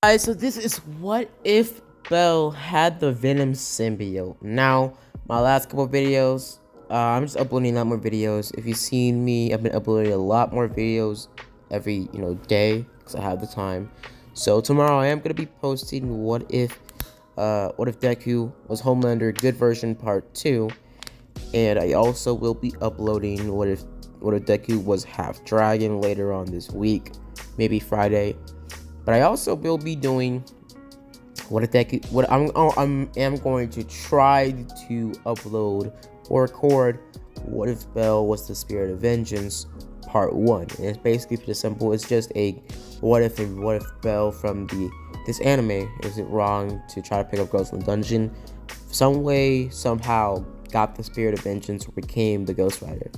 Guys, so this is what if Bell had the Venom symbiote. Now, my last couple videos, I'm just uploading a lot more videos. If you've seen me, I've been uploading a lot more videos every, day, because I have the time. So tomorrow I am going to be posting what if Deku was Homelander Good Version Part 2. And I also will be uploading what if Deku was Half Dragon later on this week, maybe Friday. But I also will be doing what I'm going to try to upload or record what if Bell was the spirit of vengeance part 1. And it's basically pretty simple. It's just a what if Bell from this anime, is it wrong to try to pick up girls in the dungeon, some way somehow got the spirit of vengeance or became the Ghost Rider.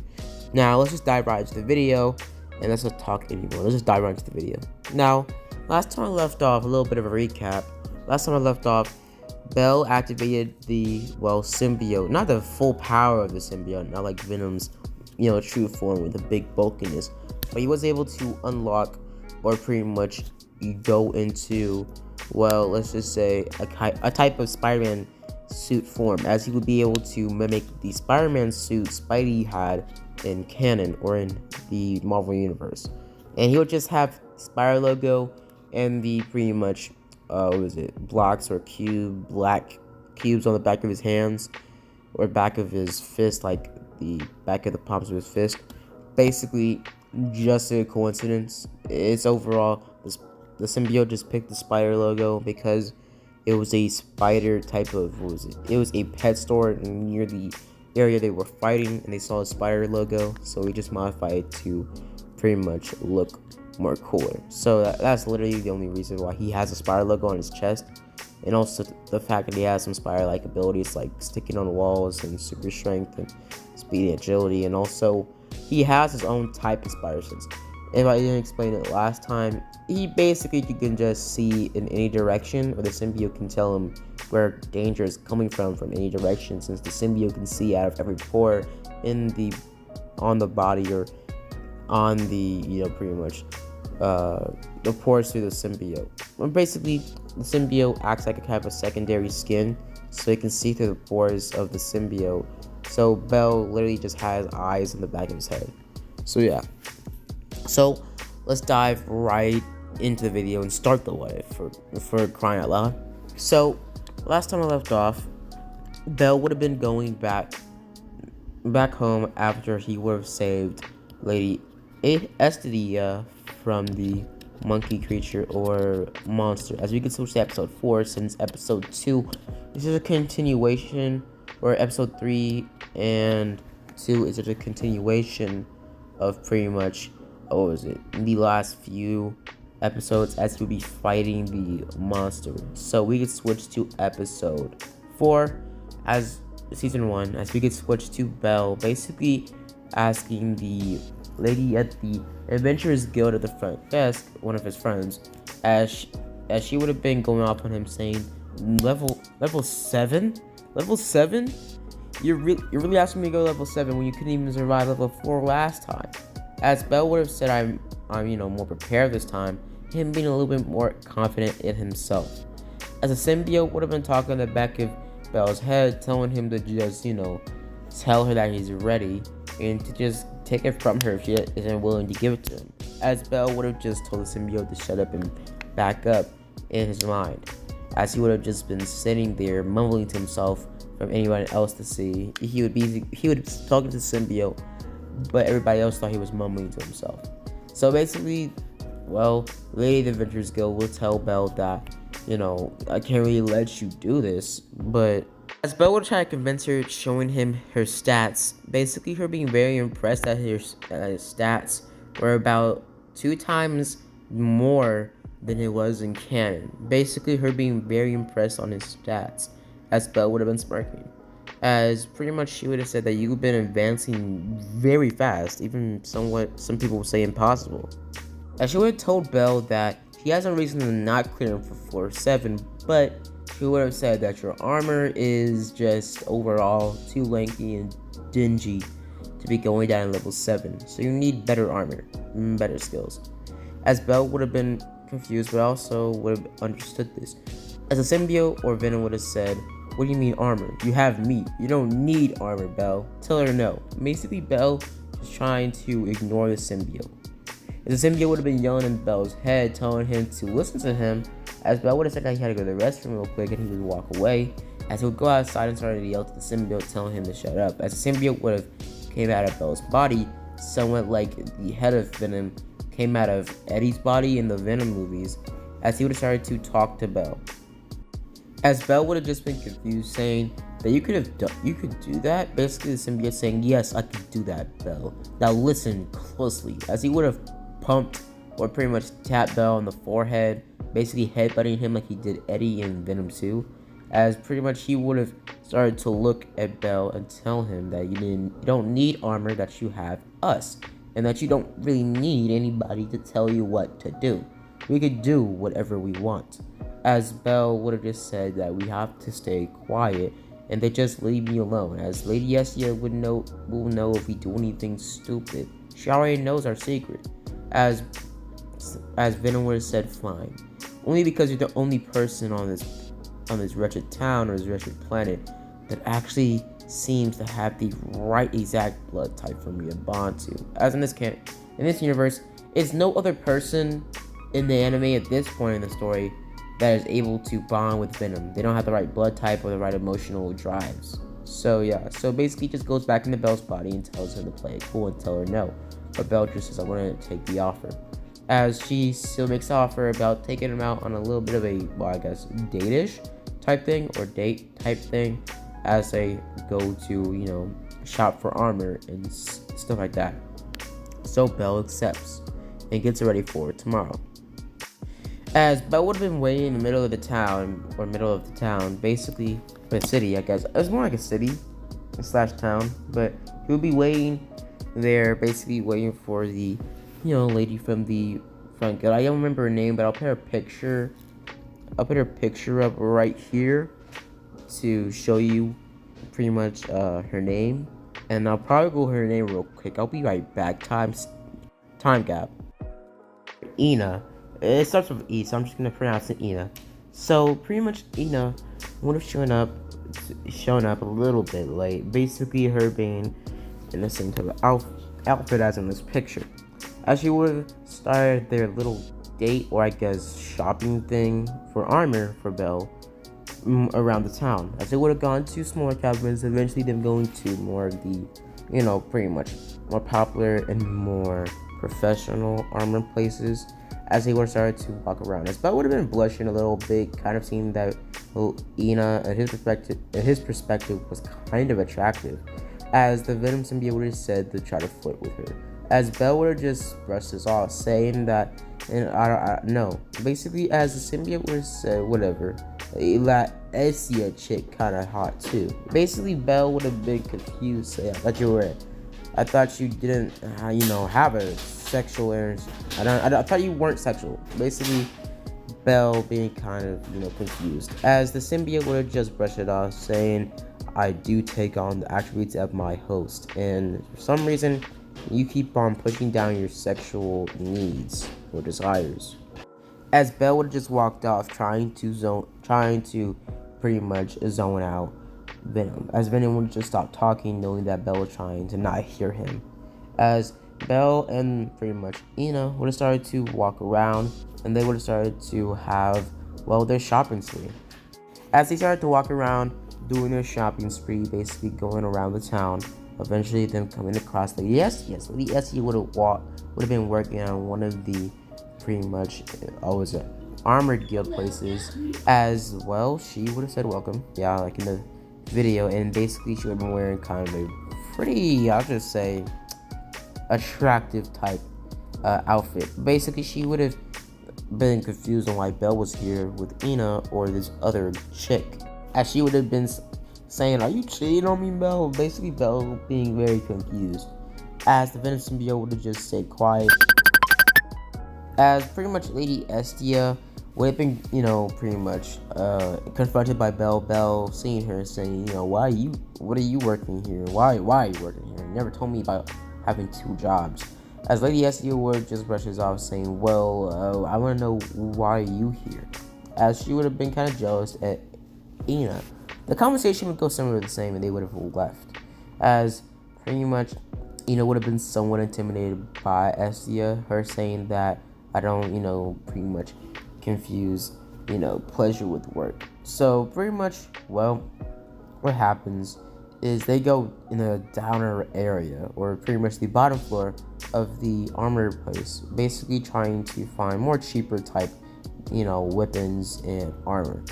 Now let's just dive right into the video, and let's not talk anymore. Let's just dive right into the video. Now, last time I left off, a little bit of a recap. Last time I left off, Bell activated the, symbiote. Not the full power of the symbiote, not like Venom's, true form with the big bulkiness. But he was able to unlock, or pretty much go into, let's just say, a type of Spider-Man suit form, as he would be able to mimic the Spider-Man suit Spidey had in canon, or in the Marvel Universe. And he would just have Spider logo and the pretty much blocks or black cubes on the back of his hands or back of his fist, like the back of the palms of his fist. Basically just a coincidence. It's overall the symbiote just picked the spider logo because it was a spider type of, it was a pet store near the area they were fighting, and they saw a spider logo, so we just modified it to pretty much look more cooler. So that's literally the only reason why he has a spider logo on his chest, and also the fact that he has some spider-like abilities like sticking on walls and super strength and speed and agility, and also he has his own type of spider sense. If I didn't explain it last time, you can just see in any direction, or the symbiote can tell him where danger is coming from any direction, since the symbiote can see out of every pore on the body, or on the, pretty much the pores through the symbiote. Basically, the symbiote acts like a kind of a secondary skin, so you can see through the pores of the symbiote. So Bell literally just has eyes in the back of his head. So yeah. So let's dive right into the video and start the what if, for crying out loud. So last time I left off, Bell would have been going back home after he would have saved Lady Estidia from the monkey creature or monster. As we can switch to episode 4, since episode 2, this is a continuation, or episode 3 and 2 is a continuation of pretty much, the last few episodes, as we'll be fighting the monster. So we could switch to episode 4 as season 1, as we could switch to Bell basically asking the lady at the Adventurers Guild at the front desk, one of his friends, as she would have been going off on him, saying, level 7? Level 7? You're really asking me to go level 7 when you couldn't even survive level 4 last time. As Bell would have said, I'm more prepared this time, him being a little bit more confident in himself. As a symbiote would have been talking in the back of Bell's head, telling him to just, tell her that he's ready, and to just take it from her if she isn't willing to give it to him. As Bell would have just told the symbiote to shut up and back up in his mind, as he would have just been sitting there mumbling to himself from anyone else to see. He would be talking to the symbiote, but everybody else thought he was mumbling to himself. So basically, Lady of the Adventurers Guild will tell Bell that, I can't really let you do this, but as Bell would try to convince her, showing him her stats, basically her being very impressed that his stats were about 2 times more than it was in canon. Basically her being very impressed on his stats, as Bell would have been smirking. As pretty much she would have said that you've been advancing very fast, even some people would say impossible. As she would have told Bell that she has no reason to not clear him for floor 7, but she would have said that your armor is just overall too lengthy and dingy to be going down to level 7, so you need better armor, better skills. As Bell would have been confused, but also would have understood this. As a symbiote or Venom would have said, "What do you mean armor? You have meat. You don't need armor, Belle. Tell her no." Basically, Belle is trying to ignore the symbiote. If the symbiote would have been yelling in Belle's head, telling him to listen to him, as Belle would have said that he had to go to the restroom real quick and he would walk away, as he would go outside and started to yell to the symbiote, telling him to shut up. As the symbiote would have came out of Belle's body, somewhat like the head of Venom came out of Eddie's body in the Venom movies, as he would have started to talk to Belle. As Belle would have just been confused, saying that you could do that. Basically, the symbiote saying, "Yes, I could do that, Belle. Now listen closely." As he would have pumped or pretty much tapped Belle on the forehead, basically headbutting him like he did Eddie in Venom 2. As pretty much he would have started to look at Belle and tell him that you don't need armor, that you have us, and that you don't really need anybody to tell you what to do. We could do whatever we want. As Belle would have just said that we have to stay quiet and they just leave me alone, as Lady Estia will know if we do anything stupid. She already knows our secret. As Venom would have said, "Fine," only because you're the only person on this wretched town or this wretched planet that actually seems to have the right exact blood type for me to bond to. As in this universe, it's no other person in the anime at this point in the story that is able to bond with Venom. They don't have the right blood type or the right emotional drives. So yeah, so basically just goes back into Belle's body and tells her to play it cool and tell her no. But Belle just says, "I want to take the offer." As she still makes the offer about taking him out on a little bit of a, well, I guess, date-ish type thing or date type thing, as they go to, shop for armor and stuff like that. So Belle accepts and gets ready for tomorrow. As Belle would have been waiting in the middle of the town, basically, or a city, I guess. It was more like a city / town, but he would be waiting there, basically waiting for the, lady from the front gate. I don't remember her name, but I'll put her picture up right here to show you pretty much her name, and I'll probably go her name real quick. I'll be right back. Time gap. Ina. It starts with E, so I'm just gonna pronounce it Ina. So pretty much Ina would have shown up a little bit late. Basically, her being in the same type of outfit as in this picture. As she would have started their little date, or I guess shopping thing for armor for Belle around the town. As they would have gone to smaller cabins, eventually them going to more of the, pretty much more popular and more professional armor places. As they would have started to walk around, as Belle would have been blushing a little bit, kind of seeing that Ina, at his perspective, was kind of attractive. As the Venom symbiote would have said to try to flirt with her. As Belle would have just brushed this off, saying that, and I don't know. Basically, as the symbiote would have said, whatever, that Estia chick kind of hot too. Basically, Belle would have been confused. So yeah, I thought you didn't, have a sexual interest. I thought you weren't sexual. Basically, Belle being kind of, confused. As the symbiote would have just brushed it off, saying, "I do take on the attributes of my host, and for some reason, you keep on pushing down your sexual needs or desires." As Belle would have just walked off, trying to pretty much zone out Venom. As Venom would just stop talking, knowing that Belle was trying to not hear him. As Belle and pretty much Ina would have started to walk around, and they would have started to have, their shopping spree. As they started to walk around, doing their shopping spree, basically going around the town, eventually them coming across Lady Estia. Lady Estia would have been working on one of the pretty much armored guild places. As well, she would have said welcome, like in the video, and basically she would have been wearing kind of a pretty, I'll just say, attractive type outfit. Basically, she would have been confused on why Belle was here with Ina or this other chick, as she would have been saying, "Are you cheating on me, Belle?" Basically, Belle being very confused. As the Venom symbiote would have just stayed quiet. As pretty much Lady Estia would have been, pretty much confronted by Belle seeing her, saying, what are you working here? Why are you working here? You never told me about having 2 jobs. As Lady Estia would just brushes off saying, well, I want to know why are you here? As she would have been kind of jealous at Ina. The conversation would go somewhere the same and they would have left. As pretty much Ina would have been somewhat intimidated by Estia, her saying that I don't, pretty much confuse, pleasure with work. So pretty much, well, what happens is they go in a downer area, or pretty much the bottom floor of the armor place, basically trying to find more cheaper type, weapons and armor.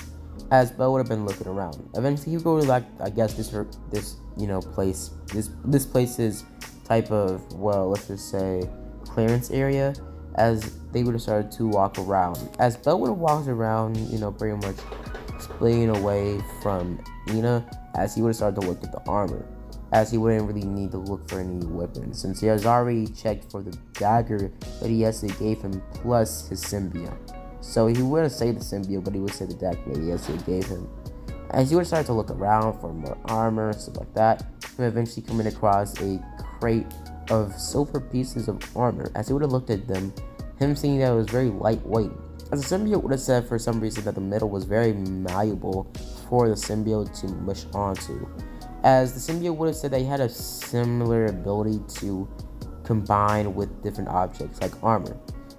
As Belle would have been looking around, eventually he would go to, like, I guess this place, this place's type of, well, let's just say clearance area. As they would have started to walk around, as Belle would have walked around, pretty much splitting away from Ina, as he would have started to look at the armor, as he wouldn't really need to look for any weapons, since he has already checked for the dagger that he actually gave him, plus his symbiote. So he wouldn't say the symbiote, but he would say the dagger that he actually gave him. As he would start to look around for more armor, stuff like that, him eventually coming across a crate of silver pieces of armor. As he would have looked at them, him seeing that it was very lightweight. As the symbiote would have said for some reason that the metal was very malleable for the symbiote to mush onto. As the symbiote would have said that he had a similar ability to combine with different objects like armor.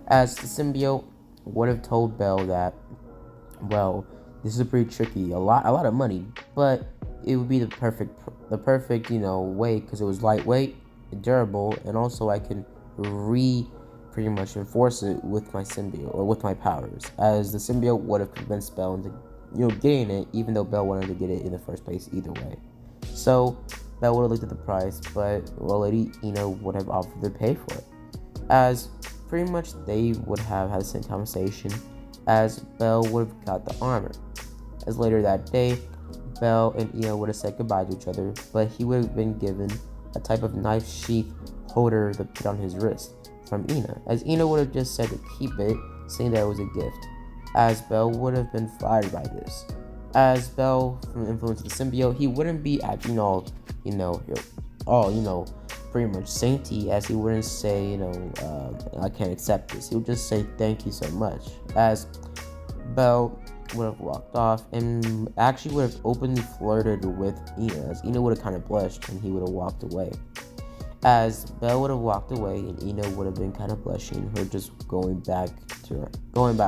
As the symbiote would have told Belle that, well, this is pretty tricky, a lot of money, but it would be the perfect way, because it was lightweight, durable, and also I can pretty much enforce it with my symbiote, or with my powers. As the symbiote would have convinced Belle into getting it, even though Belle wanted to get it in the first place either way. So Belle would have looked at the price, but well, Lady Ina would have offered to pay for it. As pretty much they would have had the same conversation, as Belle would have got the armor. As later that day, Belle and Ina would have said goodbye to each other, but he would have been given a type of knife sheath holder to put on his wrist from Ina, as Ina would have just said to keep it, saying that it was a gift. As Belle would have been flattered by this. As Belle, from the influence of the symbiote, he wouldn't be acting all, pretty much sainty, as he wouldn't say, I can't accept this. He would just say thank you so much. As Belle would have walked off and actually would have openly flirted with Ina, as Ina would have kind of blushed and he would have walked away. As Belle would have walked away and Ina would have been kind of blushing, her just going back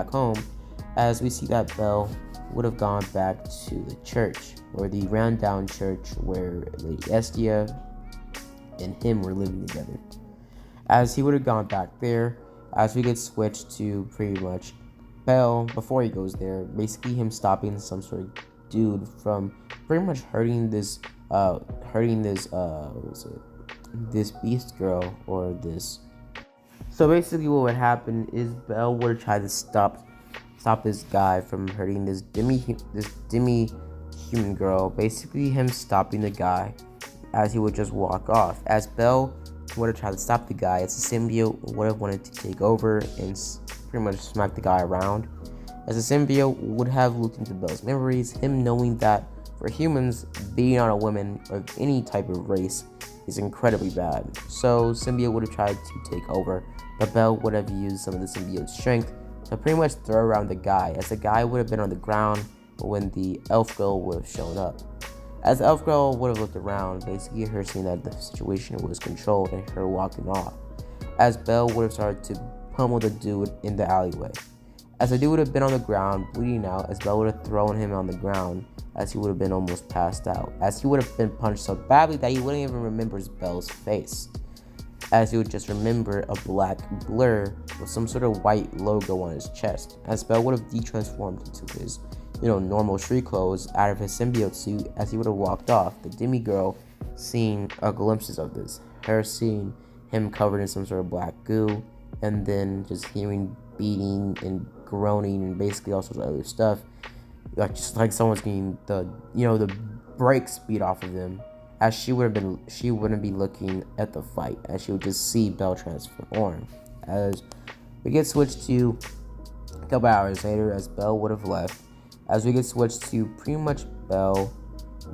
home, as we see that Belle would have gone back to the church, or the round down church where Lady Estia and him were living together. As he would have gone back there, as we get switched to pretty much Belle before he goes there, basically him stopping some sort of dude from pretty much hurting this this beast girl, or this. So basically what would happen is Belle would try to stop this guy from hurting this demi human girl, basically him stopping the guy, as he would just walk off. As Belle would have tried to stop the guy, as the symbiote would have wanted to take over and pretty much smack the guy around. As the symbiote would have looked into Belle's memories, him knowing that for humans, being on a woman of any type of race is incredibly bad. So symbiote would have tried to take over, but Belle would have used some of the symbiote's strength to pretty much throw around the guy, as the guy would have been on the ground when the elf girl would have shown up. As the elf girl would have looked around, basically her seeing that the situation was controlled and her walking off, as Belle would have started to pummel the dude in the alleyway. As the dude would have been on the ground, bleeding out, as Belle would have thrown him on the ground, as he would have been almost passed out, as he would have been punched so badly that he wouldn't even remember Belle's face, as he would just remember a black blur with some sort of white logo on his chest, as Belle would have de-transformed into his, normal street clothes out of his symbiote suit, as he would have walked off, the demi girl seeing glimpses of this, her seeing him covered in some sort of black goo, and then just hearing beating and groaning and basically all sorts of other stuff, just like someone's getting the brakes beat off of them, as she wouldn't be looking at the fight, as she would just see Belle transform. As we get switched to a couple hours later, as Belle would have left, as we get switched to pretty much Belle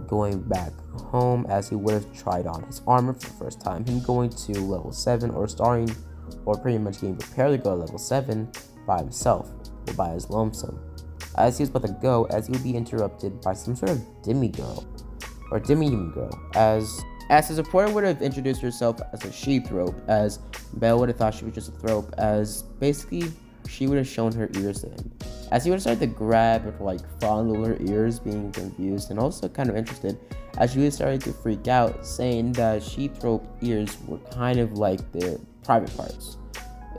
going back home, as he would have tried on his armor for the first time, him going to level 7, or starting or pretty much getting prepared to go to level 7 by himself, or by his lonesome. As he was about to go, as he would be interrupted by some sort of demigirl, or demi-human girl, as his supporter would have introduced herself as a she-thrope, as Belle would have thought she was just a thrope, as basically she would have shown her ears to him. As he would have started to grab and like fondle her ears, being confused and also kind of interested, as she would have started to freak out, saying that she-thrope ears were kind of like their private parts.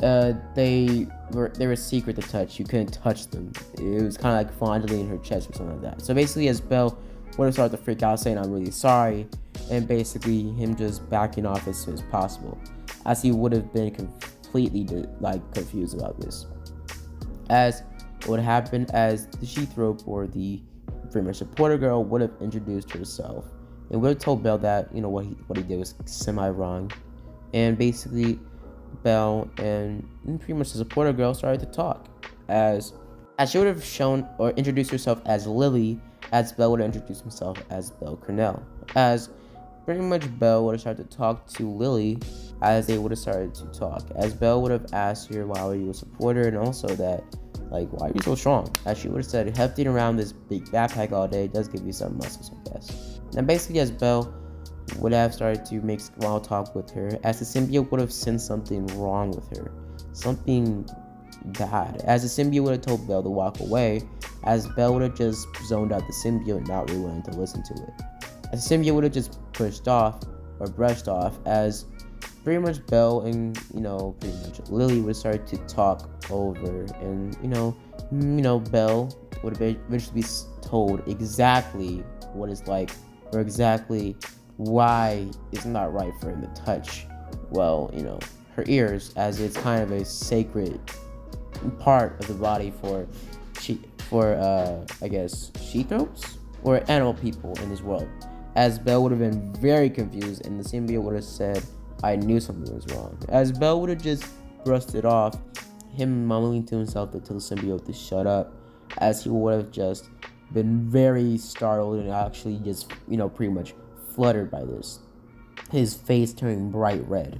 They were secret to touch. You couldn't touch them. It was kind of like fondling her chest or something like that. So basically, as Belle would have started to freak out, saying "I'm really sorry," and basically him just backing off as soon as possible, as he would have been completely confused about this. As what happened, as the she-thrope, or the pretty much supporter girl, would have introduced herself and would have told Belle that what he did was semi-wrong, and basically Belle and pretty much the supporter girl started to talk, as she would have shown or introduced herself as Lily, as Belle would have introduced himself as Belle Cornell, as pretty much Belle would have started to talk to Lily, as they would have started to talk, as Belle would have asked her why were you a supporter, and also that why are you so strong, as she would have said hefting around this big backpack all day does give you some muscles, I guess. And basically, as Belle would have started to make small talk with her, as the symbiote would have sensed something wrong with her, something bad, as the symbiote would have told Belle to walk away, as Belle would have just zoned out the symbiote, not really wanting to listen to it, as the symbiote would have just pushed off or brushed off, as pretty much Belle and pretty much Lily would start to talk over, and Belle would eventually be told exactly what it's like, or exactly why it's not right for him to touch her ears, as it's kind of a sacred part of the body for I guess she-thropes or animal people in this world, as Belle would have been very confused, and the symbiote would have said, I knew something was wrong, as Belle would have just brushed it off, him mumbling to himself to tell the symbiote to shut up, as he would have just been very startled and actually just pretty much fluttered by this, his face turning bright red,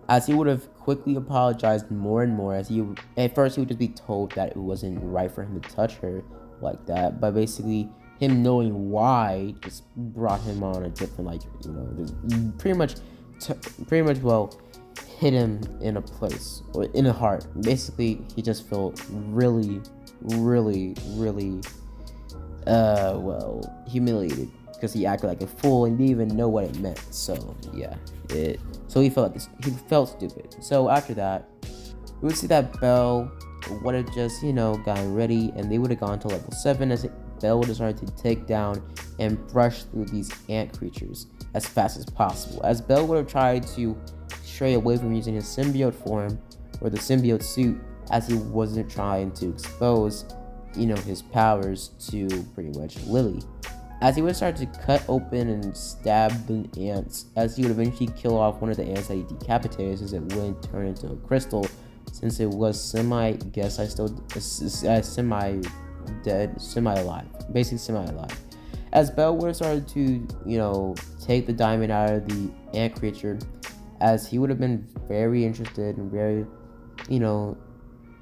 as he would have quickly apologized more and more, as at first he would just be told that it wasn't right for him to touch her like that, but basically him knowing why just brought him on a different pretty much hit him in a place, or in a heart. Basically he just felt really humiliated, because he acted like a fool and didn't even know what it meant. So yeah, so he felt stupid. So after that, we would see that Belle would have just gotten ready, and they would have gone to level 7, as Belle would have started to take down and brush through these ant creatures as fast as possible, as Belle would have tried to stray away from using his symbiote form, or the symbiote suit, as he wasn't trying to expose his powers to pretty much Lily, as he would start to cut open and stab the ants, as he would eventually kill off one of the ants that he decapitated, since it wouldn't turn into a crystal, since it was semi-dead, basically semi-alive. As Belle would have started to, take the diamond out of the ant creature, as he would have been very interested and very,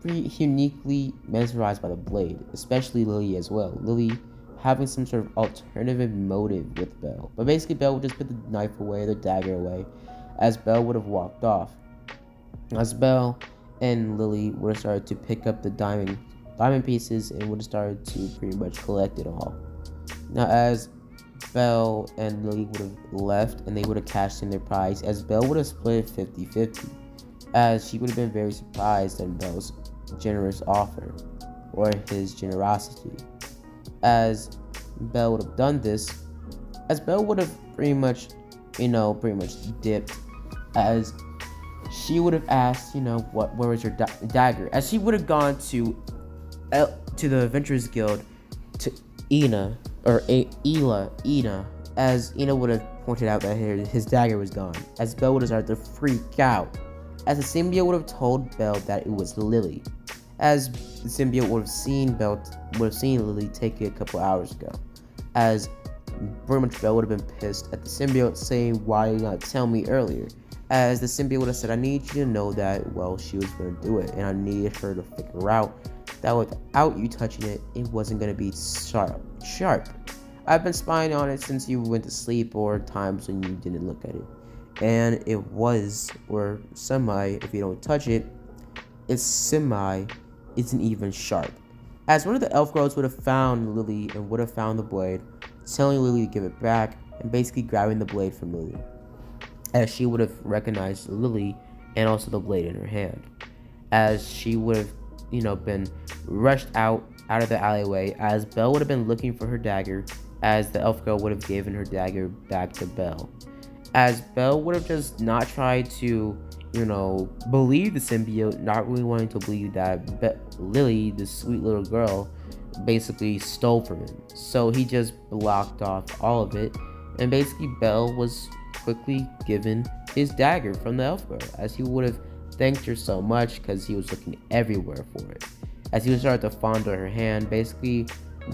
pretty uniquely mesmerized by the blade, especially Lily as well. Lily having some sort of alternative motive with Belle, but basically Belle would just put the knife away, the dagger away, as Belle would have walked off, as Belle and Lily would have started to pick up the diamond pieces and would have started to pretty much collect it all. Now, as Belle and Lily would have left and they would have cashed in their prize, as Belle would have split 50-50, as she would have been very surprised at Belle's generous offer, or his generosity, as Belle would have done this, as Belle would have pretty much dipped, as she would have asked, where was your dagger, as she would have gone to the Adventurers Guild, to Ina, as Ina would have pointed out that his dagger was gone, as Belle would have started to freak out, as the symbiote would have told Belle that it was Lily, as the symbiote would have seen Lily take it a couple hours ago, as pretty much Belle would have been pissed at the symbiote, saying, why did you not tell me earlier, As the symbiote would have said, I need you to know that, well, she was going to do it, and I needed her to figure out that without you touching it, it wasn't going to be sharp. I've been spying on it since you went to sleep or times when you didn't look at it. And it was, or semi, if you don't touch it, it's semi isn't even sharp. As one of the elf girls would have found Lily and would have found the blade, telling Lily to give it back and basically grabbing the blade from Lily, as she would have recognized Lily and also the blade in her hand. As she would have, been rushed out of the alleyway, as Belle would have been looking for her dagger, as the elf girl would have given her dagger back to Belle. As Belle would have just not tried to, believe the symbiote, not really wanting to believe that Lily, this sweet little girl, basically stole from him. So he just blocked off all of it, and basically Belle was quickly given his dagger from the elf girl, as he would have thanked her so much because he was looking everywhere for it. As he would start to fondle her hand, basically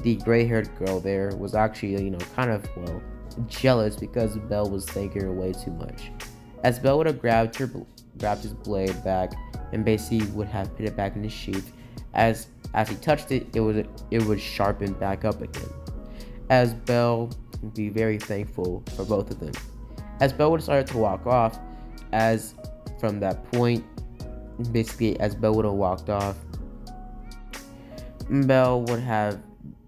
the gray-haired girl there was actually, kind of, jealous because Belle was thanking her way too much. As Belle would have grabbed his blade back and basically would have put it back in his sheath, as he touched it, it would sharpen back up again. As Belle would be very thankful for both of them. As Belle would have started to walk off, as from that point, basically as Belle would have walked off, Belle would have,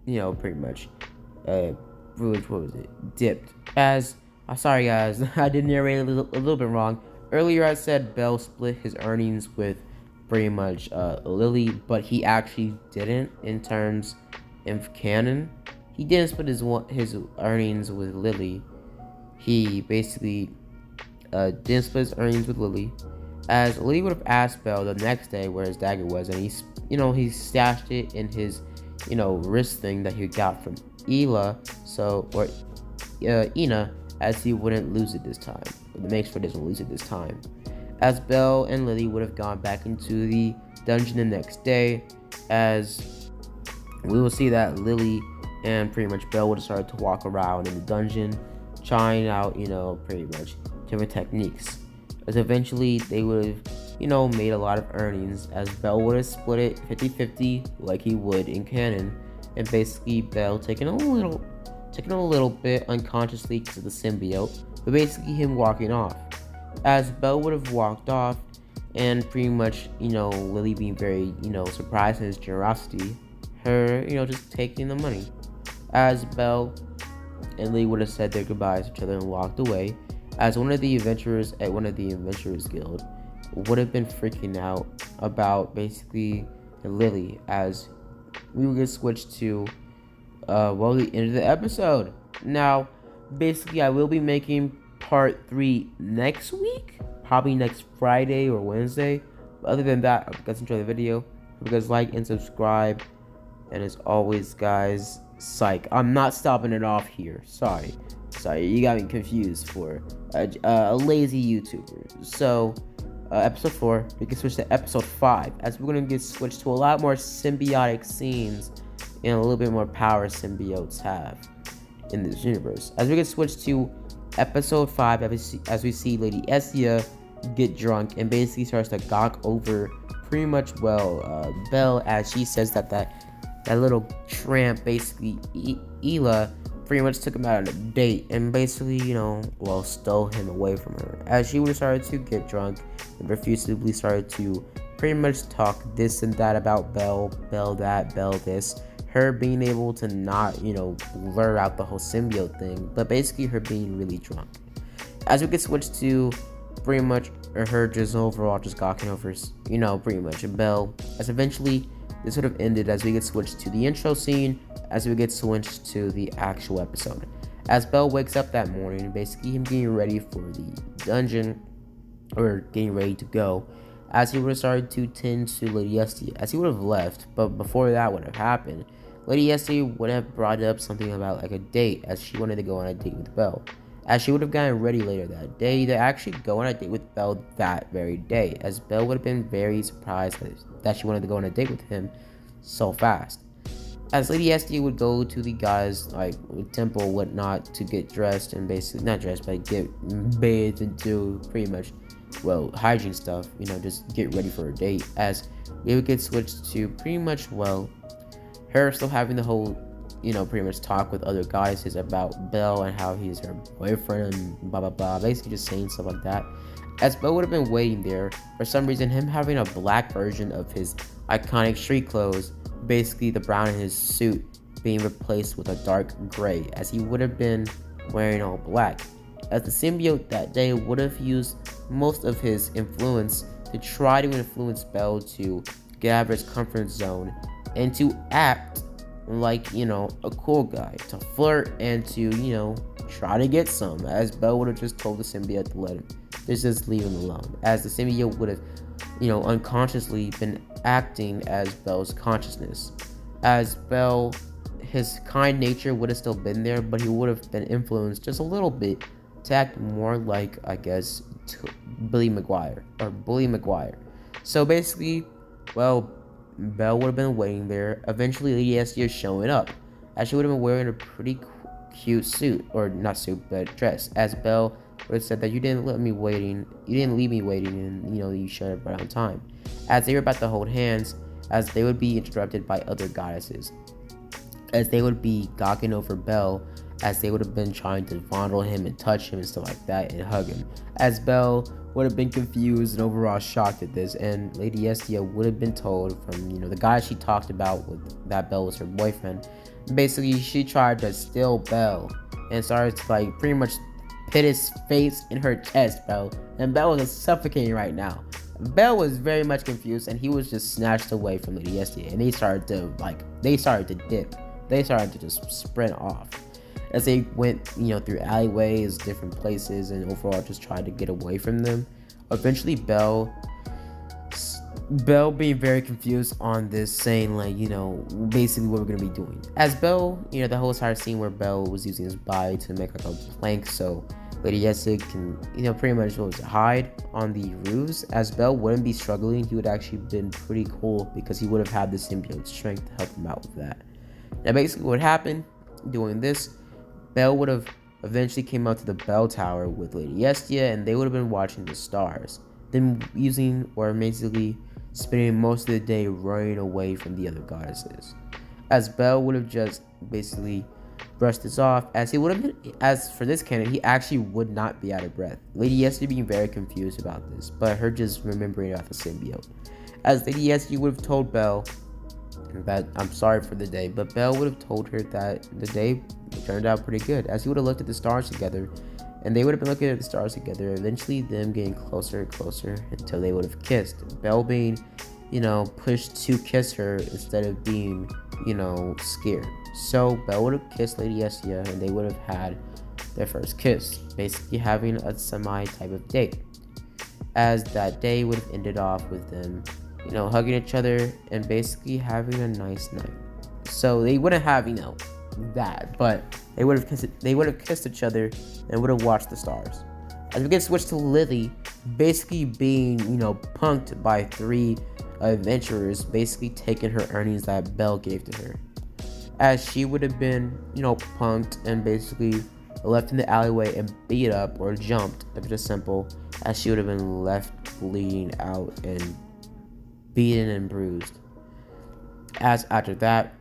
pretty much, dipped. As, sorry guys, I did narrate a little bit wrong. Earlier I said Belle split his earnings with pretty much Lily, but he actually didn't in terms of canon. He didn't split his earnings with Lily. He basically didn't split his earnings with Lily, as Lily would have asked Belle the next day where his dagger was, and he stashed it in his, wrist thing that he got from Ina, as he wouldn't lose it this time. But make sure he doesn't lose it this time. As Belle and Lily would have gone back into the dungeon the next day, as we will see that Lily and pretty much Belle would have started to walk around in the dungeon, trying out, pretty much different techniques. As eventually they would have, made a lot of earnings, as Belle would have split it 50-50 like he would in canon, and basically Belle taking a little bit unconsciously because of the symbiote, but basically him walking off. As Belle would have walked off, and pretty much, Lily being very, surprised at his generosity, her, just taking the money. As Belle and Lily would have said their goodbyes to each other and walked away, as one of the adventurers at one of the Adventurers Guild would have been freaking out about basically Lily, as we would get switched to the end of the episode. Now, basically I will be making part 3 next week, probably next Friday or Wednesday. But other than that, I hope you guys enjoy the video. Hope you guys like and subscribe. And as always, guys, psych, I'm not stopping it off here. Sorry, you got me confused for a lazy YouTuber. So episode 4, we can switch to episode 5, as we're gonna get switched to a lot more symbiotic scenes and a little bit more power symbiotes have in this universe. As we get switched to episode 5, as we see Lady Estia get drunk and basically starts to gawk over pretty much Belle, as she says that little tramp, basically Ela, pretty much took him out on a date and basically, stole him away from her. As she would have started to get drunk and profusely started to pretty much talk this and that about Belle that, Belle this, her being able to not, blur out the whole symbiote thing, but basically her being really drunk. As we get switched to pretty much her just overall just gawking over, pretty much Belle, as eventually this would have ended as we get switched to the intro scene, as we get switched to the actual episode. As Belle wakes up that morning, basically him getting ready for the dungeon, or getting ready to go, as he would have started to tend to Lady Estia, as he would have left, but before that would have happened, Lady Estia would have brought up something about like a date, as she wanted to go on a date with Belle. As she would have gotten ready later that day to actually go on a date with Belle that very day, as Belle would have been very surprised that she wanted to go on a date with him so fast. as Lady Estia would go to the guys like temple whatnot to get dressed and basically not dressed but get bathed and do pretty much hygiene stuff, just get ready for a date. As we would get switched to pretty much her still having the whole pretty much talk with other goddesses about Belle and how he's her boyfriend and blah blah blah, basically just saying stuff like that. As Belle would have been waiting there, for some reason him having a black version of his iconic street clothes, basically the brown in his suit, being replaced with a dark gray, as he would have been wearing all black. As the symbiote that day would have used most of his influence to try to influence Belle to get out of his comfort zone and to act like, a cool guy, to flirt and to, try to get some, as Belle would have just told the symbiote to let him, just leave him alone, as the symbiote would have, unconsciously been acting as Belle's consciousness. As Belle, his kind nature would have still been there, but he would have been influenced just a little bit to act more like, I guess, Bully Maguire. So basically, Belle would have been waiting there. Eventually, Lady Estia showing up, as she would have been wearing a pretty cute suit, or not suit, but dress. As Belle would have said that you didn't leave me waiting, and you showed up right on time. As they were about to hold hands, as they would be interrupted by other goddesses, as they would be gawking over Belle, as they would have been trying to fondle him and touch him and stuff like that and hug him. As Belle would have been confused and overall shocked at this, and Lady Estia would have been told from the guy she talked about with that Belle was her boyfriend. Basically, she tried to steal Belle and started to pretty much put his face in her chest, Belle, and Belle was suffocating right now. Belle was very much confused, and he was just snatched away from Lady Estia, and they started to dip. They started to just sprint off as they went, through alleyways, different places, and overall just tried to get away from them. Eventually, Belle being very confused on this, saying basically what we're gonna be doing. As Belle, the whole entire scene where Belle was using his body to make a plank so Lady Estia can, pretty much hide on the roofs. As Belle wouldn't be struggling, he would actually been pretty cool because he would have had the symbiote strength to help him out with that. Now, basically, what happened doing this, Belle would have eventually came out to the bell tower with Lady Estia, and they would have been watching the stars, then using or basically spending most of the day running away from the other goddesses. As Belle would have just basically brushed this off, as he would have been, as for this canon, he actually would not be out of breath. Lady Estia being very confused about this, but her just remembering about the symbiote. As Lady Estia would have told Belle that I'm sorry for the day, but Belle would have told her that the day turned out pretty good, as he would have looked at the stars together, and they would have been looking at the stars together, eventually them getting closer and closer until they would have kissed. Belle being, pushed to kiss her instead of being, scared. So Belle would have kissed Lady Estia, and they would have had their first kiss, basically having a semi type of date. As that day would have ended off with them, hugging each other and basically having a nice night. So they wouldn't have, that, but they would have kissed each other and would have watched the stars. As we get switched to Lily, basically being, punked by 3 adventurers, basically taking her earnings that Belle gave to her. As she would have been, punked and basically left in the alleyway and beat up or jumped, if just simple, as she would have been left bleeding out and beaten and bruised. As after that,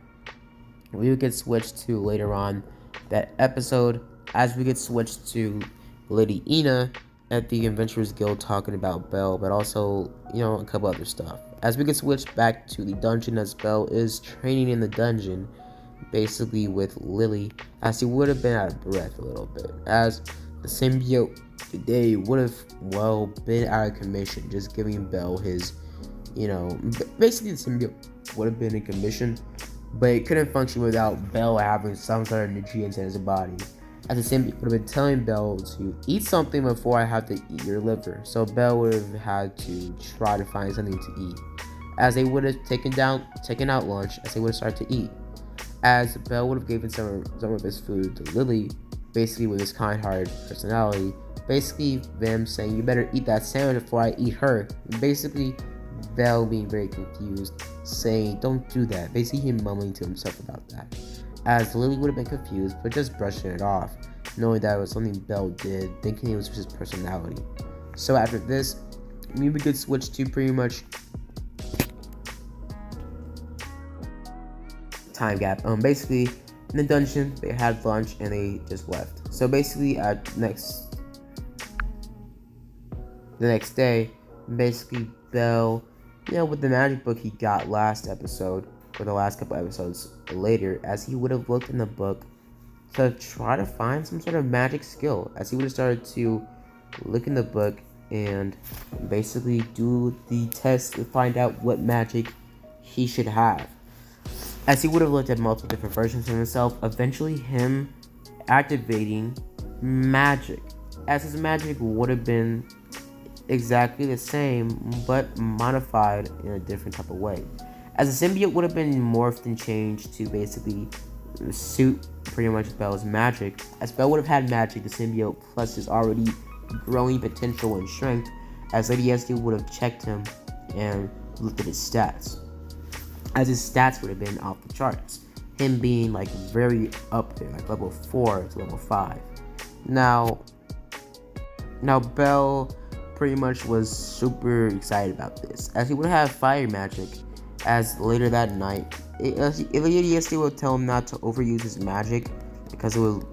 we would get switched to later on that episode, as we get switched to Lady Ina at the Adventurers Guild talking about Belle, but also, a couple other stuff. As we get switched back to the dungeon, as Belle is training in the dungeon, basically with Lily, as he would have been out of breath a little bit, as the symbiote today would have, been out of commission, just giving Belle his, basically the symbiote would have been in commission, but it couldn't function without Belle having some sort of nutrients in his body. As the symbiote would have been telling Belle to eat something before I have to eat your liver. So Belle would have had to try to find something to eat. As they would have taken out lunch, as they would have started to eat. As Belle would have given some of his food to Lily, basically with his kind-hearted personality. Basically them saying, you better eat that sandwich before I eat her. Basically Belle being very confused, saying, "Don't do that," basically him mumbling to himself about that. As Lily would have been confused, but just brushing it off, knowing that it was something Belle did, thinking it was just his personality. So after this, we could switch to pretty much time gap. Basically, in the dungeon, they had lunch and they just left. So basically, the next day, basically Belle, with the magic book he got last episode, or the last couple episodes later, as he would have looked in the book to try to find some sort of magic skill, as he would have started to look in the book and basically do the test to find out what magic he should have. As he would have looked at multiple different versions of himself, eventually him activating magic, as his magic would have been exactly the same but modified in a different type of way. As the symbiote would have been morphed and changed to basically suit pretty much Belle's magic. As Belle would have had magic, the symbiote plus his already growing potential and strength, as Lady SD would have checked him and looked at his stats, as his stats would have been off the charts, him being like very up there, like level 4 to level 5. Now Belle pretty much was super excited about this, as he would have fire magic, as later that night, Lady SD would tell him not to overuse his magic because it would,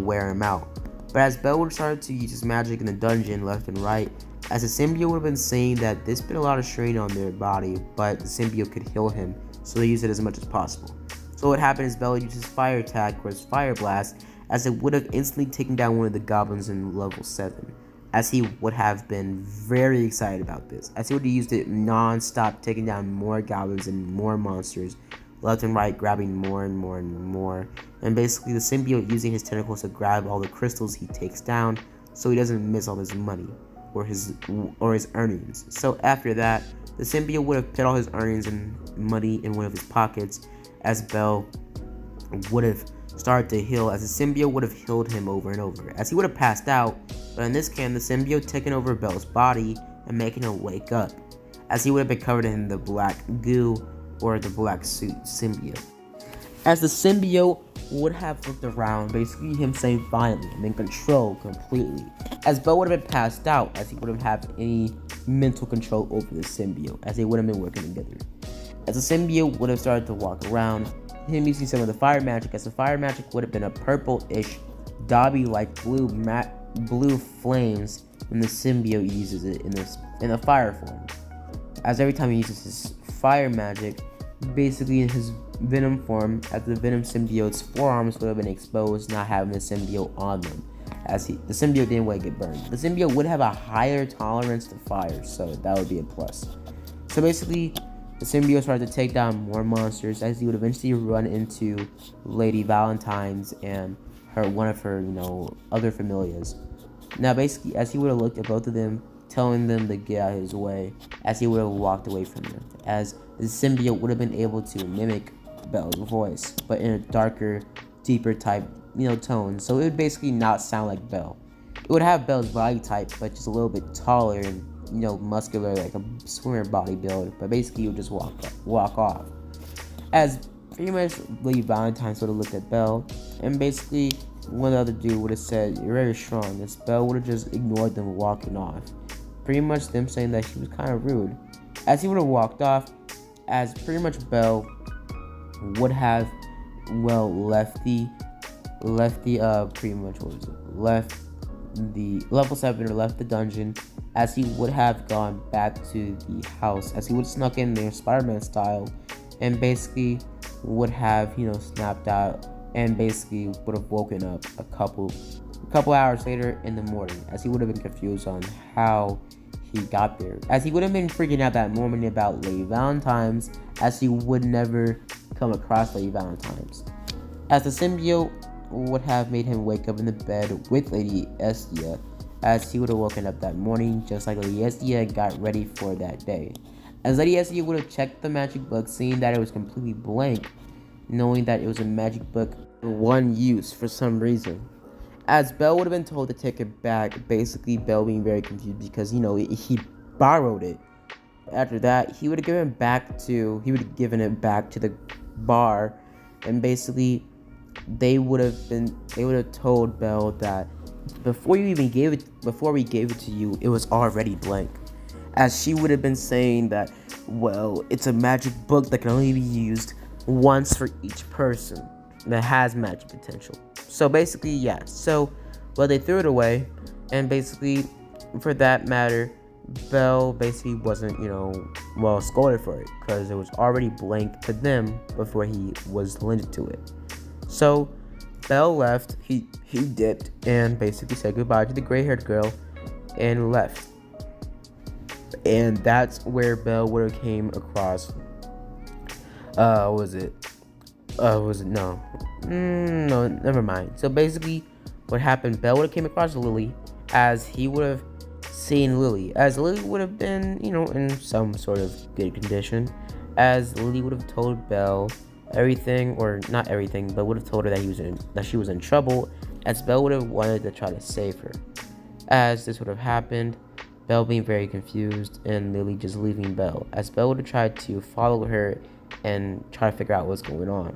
wear him out. But as Belle would have started to use his magic in the dungeon left and right, as the symbiote would have been saying that this put a lot of strain on their body, but the symbiote could heal him, so they used it as much as possible. So what happened is Belle used his fire attack, or his fire blast, as it would have instantly taken down one of the goblins in level 7. As he would have been very excited about this, as he would have used it non-stop, taking down more goblins and more monsters, left and right, grabbing more and more and more, and basically the symbiote using his tentacles to grab all the crystals he takes down, so he doesn't miss all his money or his earnings. So after that, the symbiote would have put all his earnings and money in one of his pockets, as Belle would have started to heal, as the symbiote would have healed him over and over, as he would have passed out. But in this case, the symbiote taking over Belle's body and making her wake up, as he would have been covered in the black goo, or the black suit symbiote. As the symbiote would have looked around, basically him saying finally, I'm in control completely. As Belle would have been passed out, as he wouldn't have any mental control over the symbiote, as they wouldn't have been working together. As the symbiote would have started to walk around, him using some of the fire magic, as the fire magic would have been a purple-ish, Dobby-like blue flames when the symbiote uses it in the fire form. As every time he uses his fire magic, basically in his venom form, as the venom symbiote's forearms would have been exposed, not having the symbiote on them, as the symbiote didn't want to get burned. The symbiote would have a higher tolerance to fire, so that would be a plus. So basically, the symbiote started to take down more monsters, as he would eventually run into Lady Valentine's and one of her other familiars. Now basically, as he would have looked at both of them, telling them to get out of his way, as he would have walked away from them, as the symbiote would have been able to mimic Belle's voice, but in a darker, deeper type tone, so it would basically not sound like Belle. It would have Belle's body type, but just a little bit taller and muscular, like a swimmer body build, but basically you would just walk off. As pretty much Lady Valentine sort of looked at Belle, and basically one other dude would have said, "You're very strong," and Belle would have just ignored them walking off. Pretty much them saying that she was kind of rude. As he would have walked off, as pretty much Belle would have left the level 7, or left the dungeon, as he would have gone back to the house, as he would have snuck in there Spider-Man style, and basically would have snapped out, and basically would have woken up a couple hours later in the morning, as he would have been confused on how he got there, as he would have been freaking out that morning about Lady Valentine's, as he would never come across Lady Valentine's, as the symbiote would have made him wake up in the bed with Lady Estia, as he would have woken up that morning just like Lady Estia got ready for that day, as Lady Estia would have checked the magic book, seeing that it was completely blank, knowing that it was a magic book for one use for some reason. As Belle would have been told to take it back, basically Belle being very confused because he borrowed it after that, he would have given it back to the bar, and basically they would have told Belle that before we gave it to you, it was already blank. As she would have been saying that, well, it's a magic book that can only be used once for each person that has magic potential. So basically, yeah. So, well, they threw it away, and basically, for that matter, Belle basically wasn't, scolded for it because it was already blank to them before he was lended to it. So, Belle left. He dipped and basically said goodbye to the gray-haired girl and left. And that's where Belle would have came across. Was it? No, never mind. So basically, what happened? Belle would have came across Lily, as he would have seen Lily, as Lily would have been, in some sort of good condition, as Lily would have told Belle everything, or not everything, but would have told her that she was in trouble, as Belle would have wanted to try to save her. As this would have happened, Belle being very confused and Lily just leaving Belle, as Belle would have tried to follow her and try to figure out what's going on.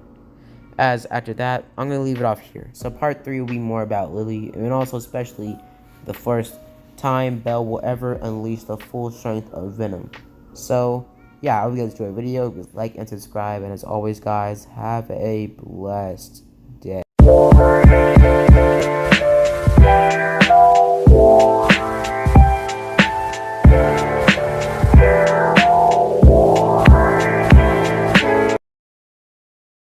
As after that, I'm going to leave it off here. So part 3 will be more about Lily, and also especially the first time Belle will ever unleash the full strength of Venom. So yeah, I hope you guys enjoyed the video. Like and subscribe, and as always guys, have a blessed